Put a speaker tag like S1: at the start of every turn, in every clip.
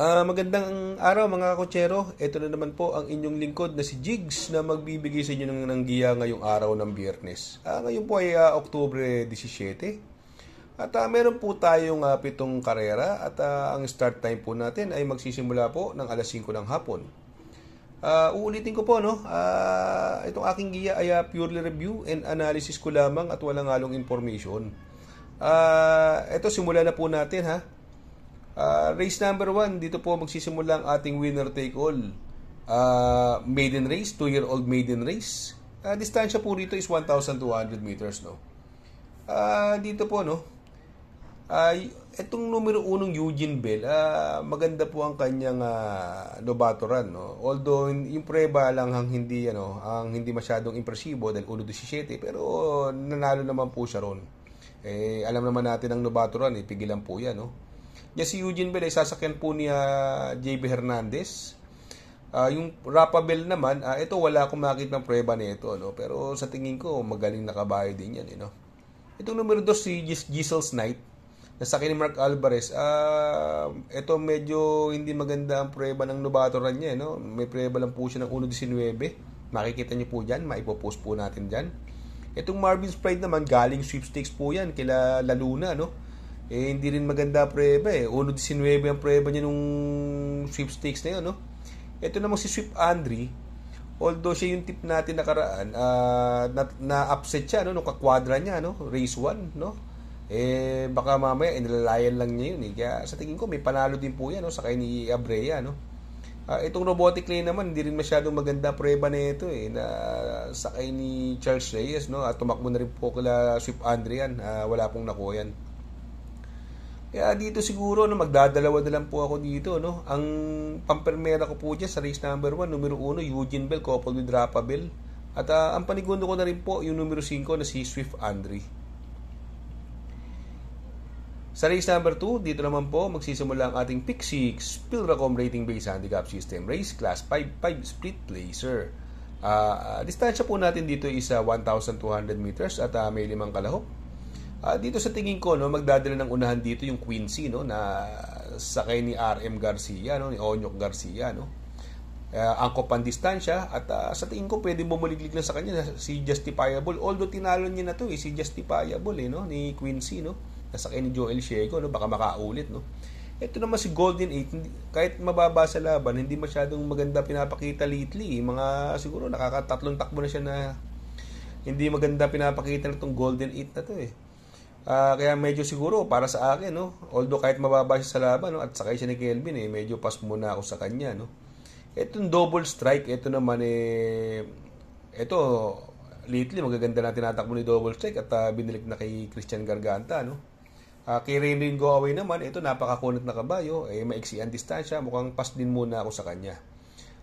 S1: Magandang araw mga kotsero. Ito na naman po ang inyong lingkod na si Jigs na magbibigay sa inyo ng giya ngayong araw ng Biyernes. Ngayon po ay Oktubre 17. At meron po tayong 7 karera at ang start time po natin ay magsisimula po ng alas 5 ng hapon. Uulitin ko po, no? Itong aking giya ay purely review and analysis ko lamang at walang halong information. Ito, simulan na po natin, ha? Race number 1, dito po magsisimula ang ating winner take all. Maiden race, 2-year-old maiden race. Distansya po dito is 1,200 meters, no. Dito po, no. Itong numero 1 Eugene Bell, maganda po ang kanyang novato run, no. Although yung preba lang ang hindi masyadong impresibo dahil 1.17, pero nanalo naman po siya ron. Alam naman natin ang novato run, pigilan po 'yan, no. Yes, si Eugene Bell ay sasakyan po ni JB Hernandez. Yung Rapabel naman, ito wala akong makita ng prueba nito, no? Pero sa tingin ko, magaling na kabayo din yan, no? Itong numero 2, si Giselle's Knight, nasakyan ni Mark Alvarez. Ito medyo hindi maganda ang prueba ng novato run niya, no? May prueba lang po siya ng 1.19. Makikita niyo po dyan, maipopost po natin dyan. Itong Marvin's Pride naman, galing sweepstakes po yan, kila Laluna, no? Hindi rin maganda preba 1.19 ang preba niya nung sweepstakes na yun, no? Ito namang si Swift Andre, although siya yung tip natin nakaraan, na-upset siya, no? Nung kakwadra niya, no? Race 1, no? Baka mamaya, inilalayan lang niya yun, Kaya sa tingin ko, may panalo din po yan, no? Sakay ni Abrea, no? Itong Robotic Lane naman, hindi rin masyadong maganda preba na ito, na sakay ni Charles Reyes, no? At tumakbo na rin po kila Swift Andre yan. Wala pong nakuha yan. Kaya dito siguro, no, magdadalawa na lang po ako dito, no. Ang pampermera ko po dyan sa race number 1, numero 1, Eugene Bell coupled with Rapabel. At ang panigundo ko na rin po yung numero 5 na si Swift Andre. Sa race number 2, dito naman po magsisimula ang ating pick 6 Pilracom rating based handicap system race class 5 split placer. Distansya po natin dito is 1,200 meters at may 5 kalahok. Dito sa tingin ko, no, magdadala ng unahan dito yung Quincy, no, na sakay ni RM Garcia, no, ni Onyok Garcia, no. Angkop ang distansya at sa tingin ko pwede bumuliglig lang sa kanya si Justifiable, although tinalo niya na to si Justifiable, no, ni Quincy, no, nasakay ni Joel Ciego, no, baka makaulit, no. Ito naman si Golden 8, kahit mababa sa laban, hindi masyadong maganda pinapakita lately, mga siguro nakakatatlong takbo na siya na hindi maganda pinapakita nitong Golden 8 na to kaya medyo siguro para sa akin, no, although kahit mababa siya sa laban, no, at sakay siya ni Kelvin, medyo pass muna ako sa kanya, no. Itong double strike, ito naman ito lately magaganda na tinatakbo ni double strike at binilik na kay Christian Garganta, no. Kay Rainbow Go Away naman, ito napakakunat na kabayo, maiksi ang distansya, mukhang pass din muna ako sa kanya.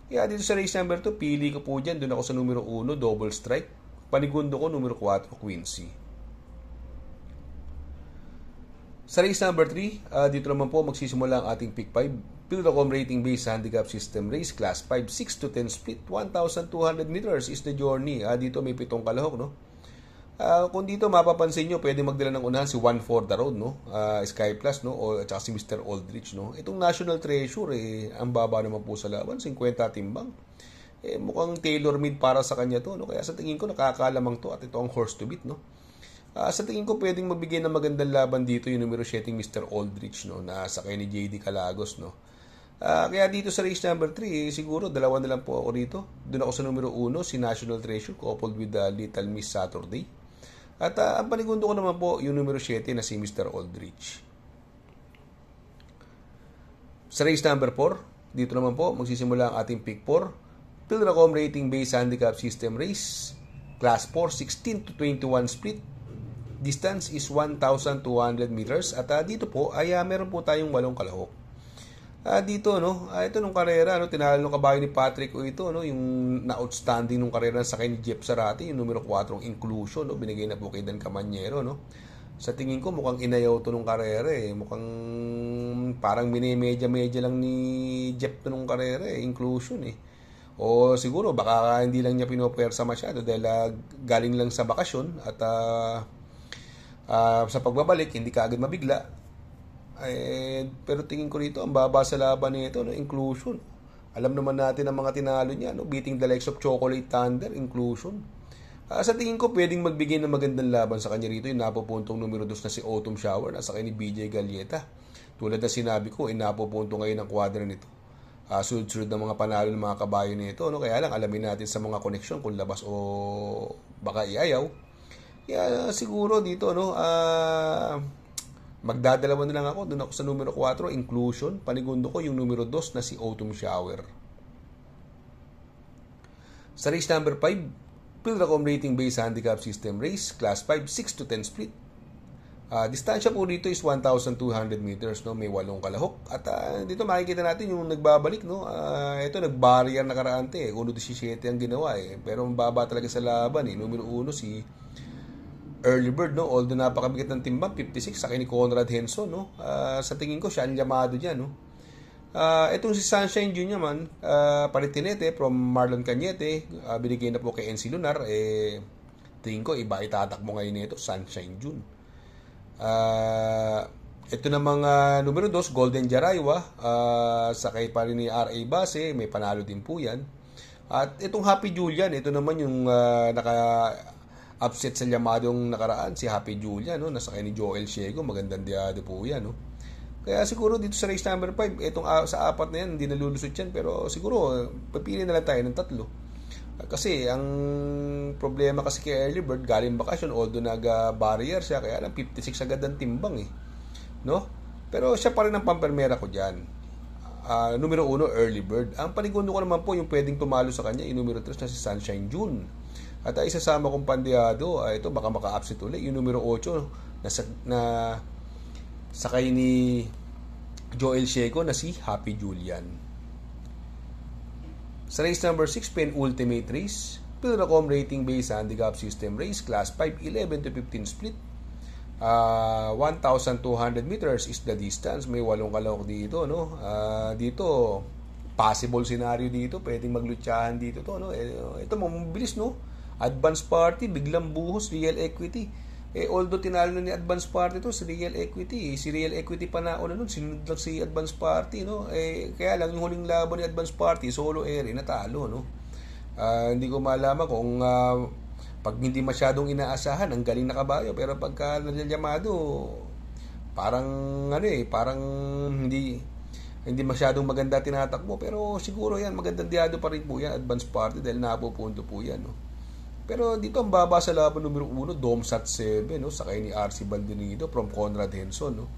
S1: Kaya dito sa race number 2, pili ko po dyan, doon ako sa numero 1, double strike. Panigundo ko numero 4, Quincy. Sa race number 3, dito naman po magsisimula ang ating pick 5 Pilracom rating based handicap system race class 5, 6 to 10 split 1,200 meters is the journey. Dito may 7 kalahok, no. Kung dito mapapansin nyo, pwede magdala ng unahan si 1-4 the road, no, Sky Plus, no, o at saka si Mr. Aldrich, no. Itong National Treasure, ang baba naman po sa laban, 50 timbang. Mukhang tailor-made para sa kanya to, no. Kaya sa tingin ko nakakalamang to at ito ang horse to beat, no. Sa tingin ko pwedeng magbigay ng magandang laban dito yung numero 7 Mr. Aldrich, no, na sakay ni JD Calagos, no. Kaya dito sa race number 3, siguro dalawa na lang po ako dito. Doon ako sa numero 1, si National Treasure coupled with Little Miss Saturday. At ang panigundo ko naman po yung numero 7 na si Mr. Aldrich. Sa race number 4, dito naman po magsisimula ang ating pick 4 Pilracom rating based handicap system race class 4, 16 to 21 split. Distance is 1,200 meters at dito po ay meron po tayong 8 kalahok. Dito, no, ito nung karera, no, tinalo ng kabayo ni Patrick o ito, no, yung na-outstanding nung karera sa kay ni Jeff Zarate, yung numero 4 inclusion, no, binigay na po kay Dan Camanyero, no. Sa tingin ko mukhang inayaw to nung karera, mukhang parang minimedya-medya lang ni Jeff to nung karera, inclusion, O siguro baka hindi lang niya pinopersa masyado dahil galing lang sa bakasyon at sa pagbabalik hindi kaagad mabigla. Pero tingin ko rito, ang baba sa laban nito, no, inclusion. Alam naman natin ang mga tinalo niya, no, beating the likes of Chocolate Thunder, inclusion. Sa tingin ko, pwedeng magbigay ng magandang laban sa kanya rito yung napupuntong numero 2 na si Autumn Shower nasa kay ni BJ Galieta. Tulad na sinabi ko, napupunto ngayon ang kwadra nito. Sunod-sunod ng mga panalo ng mga kabayo nito, no? Kaya lang alamin natin sa mga koneksyon kung labas o baka iayaw. Kaya siguro dito, no, magdadalawa na lang ako. Doon ako sa numero 4, inclusion. Panigundo ko yung numero 2 na si Autumn Shower. Sa race number 5, Pilracom Rating Based Handicap System Race, Class 5, 6-10 split. Distansya po dito is 1,200 meters, no? May 8 kalahok. At dito makikita natin yung nagbabalik, no? Ito nag-barrier na karaante, 1.17 ang ginawa Pero mababa talaga sa laban Numero 1 si Early Bird, no? Although napakabigat ng timbang, 56 sa ni Conrad Henson, no? Sa tingin ko siya ang llamado diyan, no? Itong si Sunshine Jr. man, Paritinete from Marlon Cañete, binigay na po kay NC Lunar, tingin ko iba itatakbo ngayon nito, Sunshine Jr. Ito na mga numero 2, Golden Jaraywa, sakay pa rin ni R.A. Base, may panalo din po yan. At itong Happy Julian, ito naman yung naka-upset sa llamadong nakaraan, si Happy Julian, no? Nasakay ni Joel Ciego, magandang diado po yan, no? Kaya siguro dito sa race number 5, itong sa 4 na yan, hindi nalulusot yan, pero siguro, papili na lang tayo ng 3. Kasi ang problema kasi kay Early Bird, galing bakasyon, although nag-barrier siya, kaya lang 56 agad ang timbang no? Pero siya pa rin ang pampermera ko dyan. Numero 1, Early Bird. Ang panigundo ko naman po, yung pwedeng tumalo sa kanya, yung numero 3 na si Sunshine June. At isasama kong pandiado, ito baka maka-upset ulit, yung numero 8 na sakay ni Joel Ciego na si Happy Julian. Sa race number 6, penultimate race, Pilracom Rating Based Handicap System Race, Class 5, 11-15 split. 1,200 meters is the distance. May 8 kalahok dito, no? Dito, possible scenario dito. Pwedeng maglutsahan dito to, no? Ito, mabilis, no? Advance Party, biglang buhos, Real Equity. Although tinalo ni Advance Party to si Real Equity, si Real Equity pa na nun, sinunod lang si Advance Party, no? Kaya lang yung huling laban ni Advance Party, solo natalo, no? Hindi ko malaman kung pag hindi masyadong inaasahan, ang galing na kabayo, pero pagka nalyamado, parang parang hindi masyadong maganda tinatakbo, pero siguro yan magandang diado pa rin po yan, Advance Party, dahil napupunto po yan, no? Pero dito ang baba sa laban numero 1, Domsat 7, no? Sakay ni RC Baldinido from Conrad Henson, no?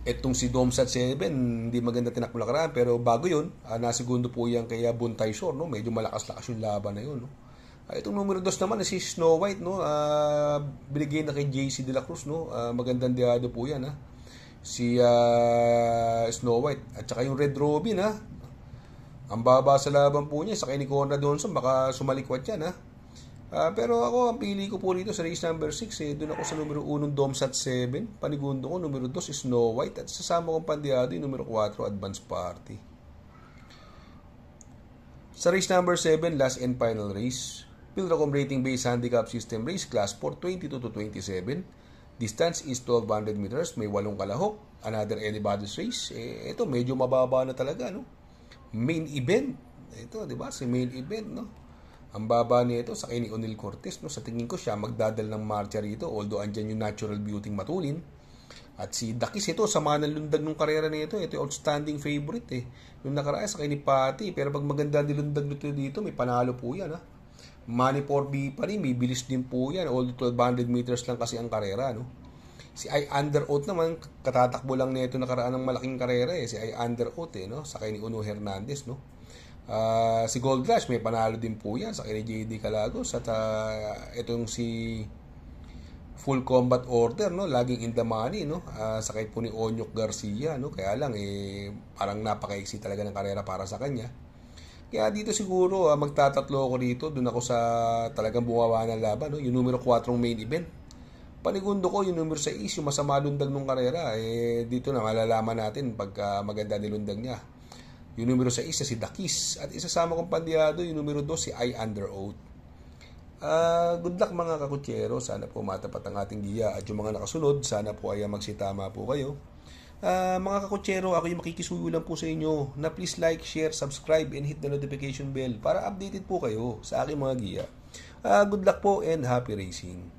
S1: Etong si Domsat 7, hindi maganda tinakbo nakaraan, pero bago yun, nasigundo po yan kaya Buntay Shore, no? Medyo malakas-lakas yung laban na yun, no? Itong numero 2 naman si Snow White, no? Binigay na kay JC De La Cruz, no? Magandang diado po yan, si Snow White. At saka yung Red Robin, ang baba sa laban po niya, sakay ni Conrad Johnson, baka sumalikwat yan, pero ako, ang pili ko po dito sa race number 6, doon ako sa numero 1, Domsat 7, panigundo ko, numero 2, Snow White, at sasama kong pandiado yung numero 4, Advance Party. Sa race number 7, last and final race, Pilracom Rating Based Handicap System Race, Class 4, 22-27, distance is 1,200 meters, may 8 kalahok, another anybody's race. Ito, medyo mababa na talaga, no? Main event. Ito, di ba? Si main event, no? Ang baba nito sa kay ni Onil Cortez, no? Sa tingin ko siya magdadal ng marcha rito, although andyan yung natural beauty matulin. At si Dakis ito, sama ng lundag ng karera nito. Ito yung outstanding favorite, Yung nakaraan sa kay ni Pati, pero pag maganda nilundag nito dito, may panalo po yan, Money 4B pa rin, may bilis din po yan. Although 1,200 meters lang kasi ang karera, no? Si I Under Oath naman, katatakbo lang nito nakaraan ng malaking karera, Si I Under Oath, no? Sakay ni Uno Hernandez, no? Si Gold Rush, may panalo din po yan. Sakay ni JD Calagos. At itong si Full Combat Order, no? Laging in the money, no? Sakay po ni Onyok Garcia, no? Kaya lang, parang napaka-exit talaga ng karera para sa kanya. Kaya dito siguro, magtatatlo ako dito. Doon ako sa talagang bumawa ng laban, no? Yung numero 4 main event. Panigundo ko yung numero 6, yung masama lundag ng karera, dito na malalaman natin pagka maganda nilundag niya. Yung numero 6 si Dakis, at isasama kong pandiado yung numero 2 si I Under Oath. Good luck mga kakutsero. Sana po matapat ang ating giya. At yung mga nakasunod, sana po ay magsitama po kayo. Mga kakutsero, ako yung makikisuyo lang po sa inyo na please like, share, subscribe, and hit the notification bell para updated po kayo sa aking mga giya. Good luck po and happy racing.